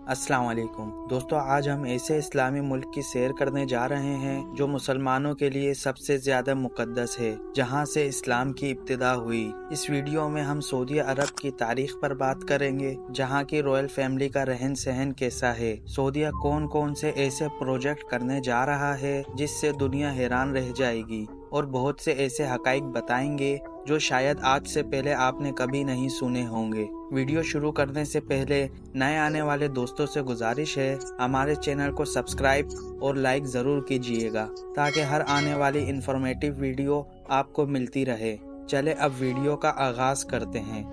السلام علیکم دوستو، آج ہم ایسے اسلامی ملک کی سیر کرنے جا رہے ہیں جو مسلمانوں کے لیے سب سے زیادہ مقدس ہے، جہاں سے اسلام کی ابتدا ہوئی۔ اس ویڈیو میں ہم سعودی عرب کی تاریخ پر بات کریں گے، جہاں کی رائل فیملی کا رہن سہن کیسا ہے، سعودیہ کون سے ایسے پروجیکٹ کرنے جا رہا ہے جس سے دنیا حیران رہ جائے گی، اور بہت سے ایسے حقائق بتائیں گے جو شاید آج سے پہلے آپ نے کبھی نہیں سنے ہوں گے۔ ویڈیو شروع کرنے سے پہلے نئے آنے والے دوستوں سے گزارش ہے ہمارے چینل کو سبسکرائب اور لائک ضرور کیجیے گا تاکہ ہر آنے والی انفارمیٹیو ویڈیو آپ کو ملتی رہے۔ چلے اب ویڈیو کا آغاز کرتے ہیں۔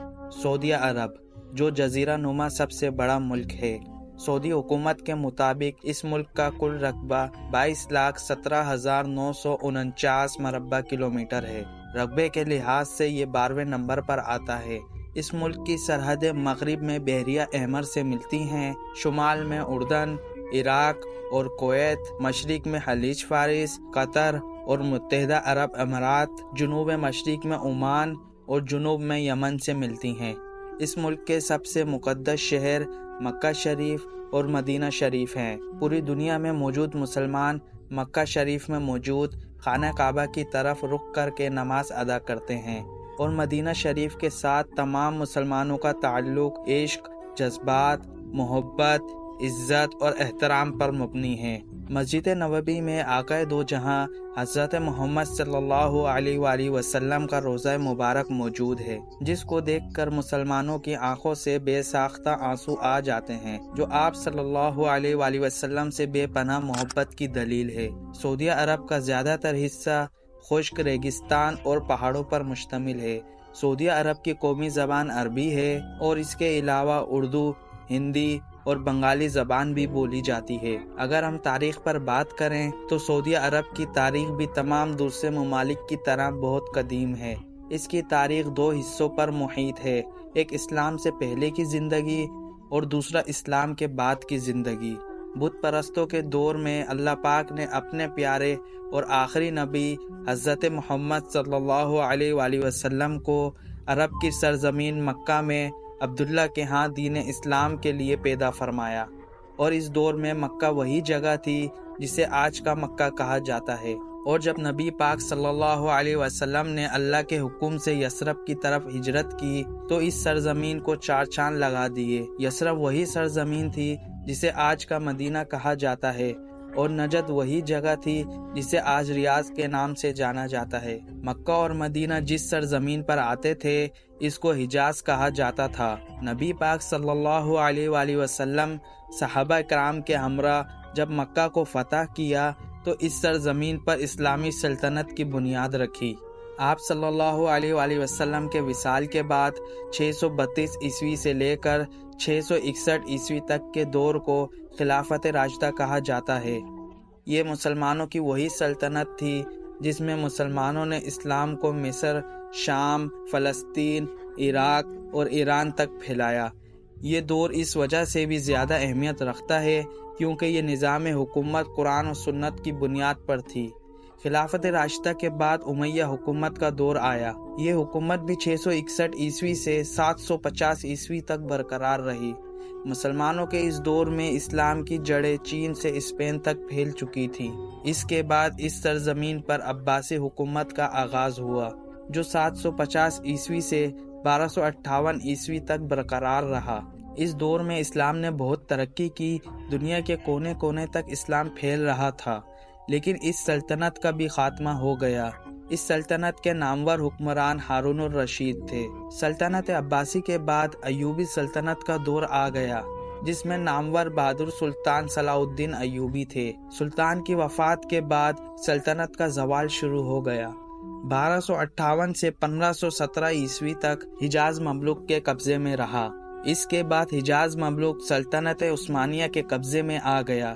سعودی عرب جو جزیرہ نما سب سے بڑا ملک ہے، سعودی حکومت کے مطابق اس ملک کا کل رقبہ 22,17,949 مربع کلومیٹر ہے۔ رقبے کے لحاظ سے یہ 12ویں نمبر پر آتا ہے۔ اس ملک کی سرحدیں مغرب میں بحیرہ احمر سے ملتی ہیں، شمال میں اردن، عراق اور کویت، مشرق میں خلیج فارس، قطر اور متحدہ عرب امارات، جنوب مشرق میں عمان اور جنوب میں یمن سے ملتی ہیں۔ اس ملک کے سب سے مقدس شہر مکہ شریف اور مدینہ شریف ہیں۔ پوری دنیا میں موجود مسلمان مکہ شریف میں موجود خانہ کعبہ کی طرف رخ کر کے نماز ادا کرتے ہیں، اور مدینہ شریف کے ساتھ تمام مسلمانوں کا تعلق عشق، جذبات، محبت، عزت اور احترام پر مبنی ہے۔ مسجد نبوی میں آقا دو جہاں حضرت محمد صلی اللہ علیہ وآلہ وسلم کا روضہ مبارک موجود ہے، جس کو دیکھ کر مسلمانوں کی آنکھوں سے بے ساختہ آنسو آ جاتے ہیں، جو آپ صلی اللہ علیہ وآلہ وسلم سے بے پناہ محبت کی دلیل ہے۔ سعودی عرب کا زیادہ تر حصہ خشک ریگستان اور پہاڑوں پر مشتمل ہے۔ سعودی عرب کی قومی زبان عربی ہے، اور اس کے علاوہ اردو، ہندی اور بنگالی زبان بھی بولی جاتی ہے۔ اگر ہم تاریخ پر بات کریں تو سعودی عرب کی تاریخ بھی تمام دوسرے ممالک کی طرح بہت قدیم ہے۔ اس کی تاریخ 2 حصوں پر محیط ہے، ایک اسلام سے پہلے کی زندگی اور دوسرا اسلام کے بعد کی زندگی۔ بت پرستوں کے دور میں اللہ پاک نے اپنے پیارے اور آخری نبی حضرت محمد صلی اللہ علیہ وآلہ وسلم کو عرب کی سرزمین مکہ میں عبداللہ کے ہاں دین اسلام کے لیے پیدا فرمایا، اور اس دور میں مکہ وہی جگہ تھی جسے آج کا مکہ کہا جاتا ہے۔ اور جب نبی پاک صلی اللہ علیہ وسلم نے اللہ کے حکم سے یثرب کی طرف ہجرت کی تو اس سرزمین کو 4 چاند لگا دیے۔ یثرب وہی سرزمین تھی جسے آج کا مدینہ کہا جاتا ہے، اور نجد وہی جگہ تھی جسے آج ریاض کے نام سے جانا جاتا ہے۔ مکہ اور مدینہ جس سرزمین پر آتے تھے اس کو حجاز کہا جاتا تھا۔ نبی پاک صلی اللہ علیہ وآلہ وسلم صحابہ کرام کے ہمراہ جب مکہ کو فتح کیا تو اس سرزمین پر اسلامی سلطنت کی بنیاد رکھی۔ آپ صلی اللہ علیہ وآلہ وسلم کے وصال کے بعد 632 عیسوی سے لے کر 661 عیسوی تک کے دور کو خلافت راشدہ کہا جاتا ہے۔ یہ مسلمانوں کی وہی سلطنت تھی جس میں مسلمانوں نے اسلام کو مصر، شام، فلسطین، عراق اور ایران تک پھیلایا۔ یہ دور اس وجہ سے بھی زیادہ اہمیت رکھتا ہے کیونکہ یہ نظام حکومت قرآن و سنت کی بنیاد پر تھی۔ خلافت راشدہ کے بعد امیہ حکومت کا دور آیا۔ یہ حکومت بھی 661 عیسوی سے 750 عیسوی تک برقرار رہی۔ مسلمانوں کے اس دور میں اسلام کی جڑیں چین سے اسپین تک پھیل چکی تھیں۔ اس کے بعد اس سرزمین پر عباسی حکومت کا آغاز ہوا، جو 750 عیسوی سے 1258 عیسوی تک برقرار رہا۔ اس دور میں اسلام نے بہت ترقی کی، دنیا کے کونے کونے تک اسلام پھیل رہا تھا، لیکن اس سلطنت کا بھی خاتمہ ہو گیا۔ اس سلطنت کے نامور حکمران ہارون الرشید تھے۔ سلطنت عباسی کے بعد ایوبی سلطنت کا دور آ گیا، جس میں نامور بہادر سلطان صلاح الدین ایوبی تھے۔ سلطان کی وفات کے بعد سلطنت کا زوال شروع ہو گیا۔ 1258 سے 1517 عیسوی تک حجاز مملوک کے قبضے میں رہا۔ اس کے بعد حجاز مملوک سلطنت عثمانیہ کے قبضے میں آ گیا۔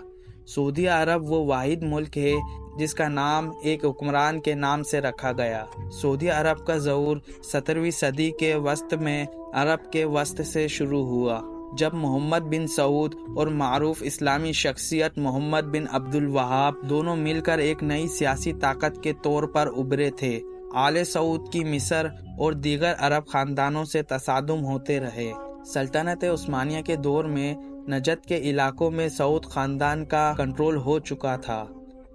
سعودی عرب وہ واحد ملک ہے جس کا نام ایک حکمران کے نام سے رکھا گیا۔ سعودی عرب کا ظہور 17ویں صدی کے وسط میں عرب کے وسط سے شروع ہوا، جب محمد بن سعود اور معروف اسلامی شخصیت محمد بن عبد الوہاب دونوں مل کر ایک نئی سیاسی طاقت کے طور پر ابھرے تھے۔ آل سعود کی مصر اور دیگر عرب خاندانوں سے تصادم ہوتے رہے۔ سلطنت عثمانیہ کے دور میں نجد کے علاقوں میں سعود خاندان کا کنٹرول ہو چکا تھا۔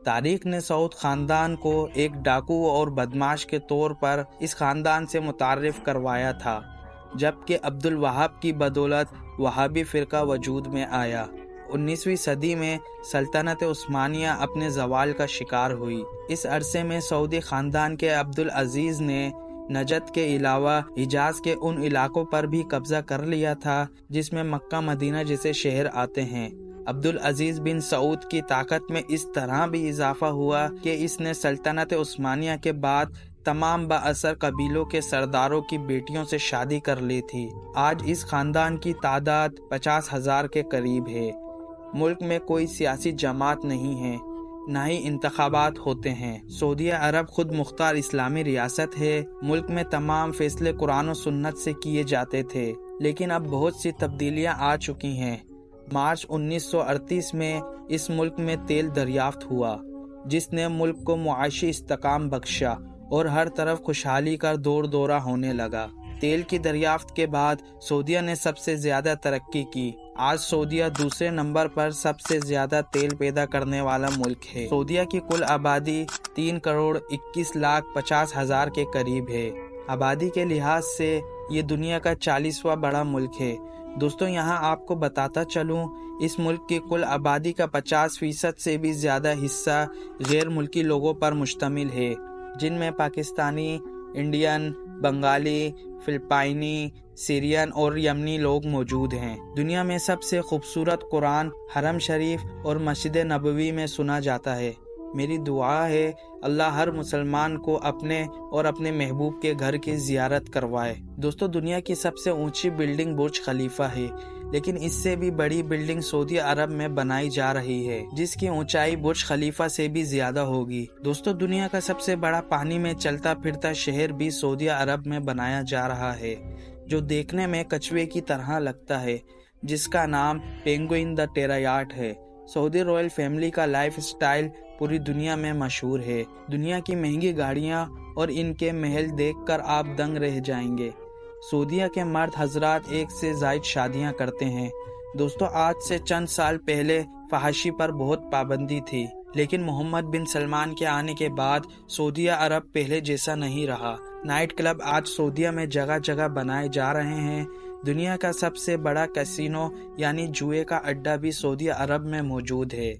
تاریخ نے سعود خاندان کو ایک ڈاکو اور بدماش کے طور پر اس خاندان سے متعارف کروایا تھا، جبکہ عبد الوہاب کی بدولت وہابی فرقہ وجود میں آیا۔ 19ویں صدی میں سلطنت عثمانیہ اپنے زوال کا شکار ہوئی۔ اس عرصے میں سعودی خاندان کے عبد العزیز نے نجد کے علاوہ حجاز کے ان علاقوں پر بھی قبضہ کر لیا تھا جس میں مکہ مدینہ جیسے شہر آتے ہیں۔ عبد العزیز بن سعود کی طاقت میں اس طرح بھی اضافہ ہوا کہ اس نے سلطنت عثمانیہ کے بعد تمام بااثر قبیلوں کے سرداروں کی بیٹیوں سے شادی کر لی تھی۔ آج اس خاندان کی تعداد 50,000 کے قریب ہے۔ ملک میں کوئی سیاسی جماعت نہیں ہے، نہ ہی انتخابات ہوتے ہیں۔ سعودیہ عرب خود مختار اسلامی ریاست ہے۔ ملک میں تمام فیصلے قرآن و سنت سے کیے جاتے تھے، لیکن اب بہت سی تبدیلیاں آ چکی ہیں۔ مارچ 1938 میں اس ملک میں تیل دریافت ہوا، جس نے ملک کو معاشی استحکام بخشا اور ہر طرف خوشحالی کا دور دورہ ہونے لگا۔ تیل کی دریافت کے بعد سعودیہ نے سب سے زیادہ ترقی کی۔ آج سعودیہ دوسرے نمبر پر سب سے زیادہ تیل پیدا کرنے والا ملک ہے۔ سعودیہ کی کل آبادی 3,21,50,000 کے قریب ہے۔ آبادی کے لحاظ سے یہ دنیا کا 40واں بڑا ملک ہے۔ دوستوں، یہاں آپ کو بتاتا چلوں، اس ملک کی کل آبادی کا 50% سے بھی زیادہ حصہ غیر ملکی لوگوں پر مشتمل ہے، جن میں پاکستانی، انڈین، بنگالی، فلپائنی، سیرین اور یمنی لوگ موجود ہیں۔ دنیا میں سب سے خوبصورت قرآن حرم شریف اور مسجد نبوی میں سنا جاتا ہے۔ میری دعا ہے اللہ ہر مسلمان کو اپنے اور اپنے محبوب کے گھر کی زیارت کروائے۔ دوستو، دنیا کی سب سے اونچی بلڈنگ برج خلیفہ ہے، لیکن اس سے بھی بڑی بلڈنگ سعودی عرب میں بنائی جا رہی ہے، جس کی اونچائی برج خلیفہ سے بھی زیادہ ہوگی۔ دوستو، دنیا کا سب سے بڑا پانی میں چلتا پھرتا شہر بھی سعودی عرب میں بنایا جا رہا ہے، جو دیکھنے میں کچھوے کی طرح لگتا ہے، جس کا نام پینگوئن دا ٹیرایاٹ ہے۔ سعودی رائل فیملی کا لائف سٹائل پوری دنیا میں مشہور ہے۔ دنیا کی مہنگی گاڑیاں اور ان کے محل دیکھ کر آپ دنگ رہ جائیں گے۔ سعودیہ کے مرد حضرات ایک سے زائد شادیاں کرتے ہیں۔ دوستو، آج سے چند سال پہلے فحاشی پر بہت پابندی تھی، لیکن محمد بن سلمان کے آنے کے بعد سعودیہ عرب پہلے جیسا نہیں رہا۔ نائٹ کلب آج سعودیہ میں جگہ جگہ بنائے جا رہے ہیں۔ دنیا کا سب سے بڑا کیسینو یعنی جوئے کا اڈا بھی سعودی عرب میں موجود ہے۔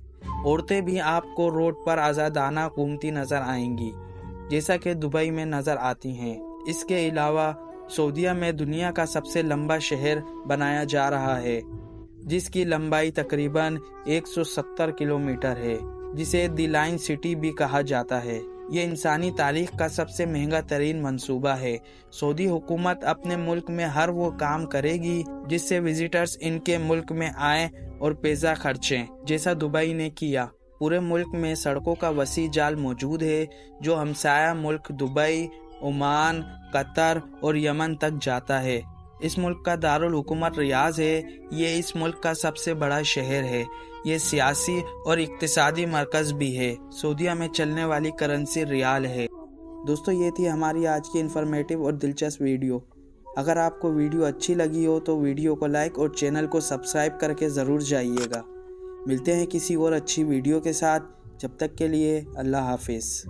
عورتیں بھی آپ کو روڈ پر آزادانہ گھومتی نظر آئیں گی، جیسا کہ دبئی میں نظر آتی ہیں۔ اس کے علاوہ سعودیہ میں دنیا کا سب سے لمبا شہر بنایا جا رہا ہے، جس کی لمبائی تقریباً 170 کلومیٹر ہے، جسے دی لائن سٹی بھی کہا جاتا ہے۔ یہ انسانی تاریخ کا سب سے مہنگا ترین منصوبہ ہے۔ سعودی حکومت اپنے ملک میں ہر وہ کام کرے گی جس سے وزٹرز ان کے ملک میں آئیں اور پیسہ خرچیں، جیسا دبئی نے کیا۔ پورے ملک میں سڑکوں کا وسیع جال موجود ہے جو ہمسایہ ملک دبئی، عمان، قطر اور یمن تک جاتا ہے۔ اس ملک کا دارالحکومت ریاض ہے۔ یہ اس ملک کا سب سے بڑا شہر ہے۔ یہ سیاسی اور اقتصادی مرکز بھی ہے۔ سعودیہ میں چلنے والی کرنسی ریال ہے۔ دوستو، یہ تھی ہماری آج کی انفارمیٹیو اور دلچسپ ویڈیو۔ اگر آپ کو ویڈیو اچھی لگی ہو تو ویڈیو کو لائک اور چینل کو سبسکرائب کر کے ضرور جائیے گا۔ ملتے ہیں کسی اور اچھی ویڈیو کے ساتھ، جب تک کے لیے اللہ حافظ۔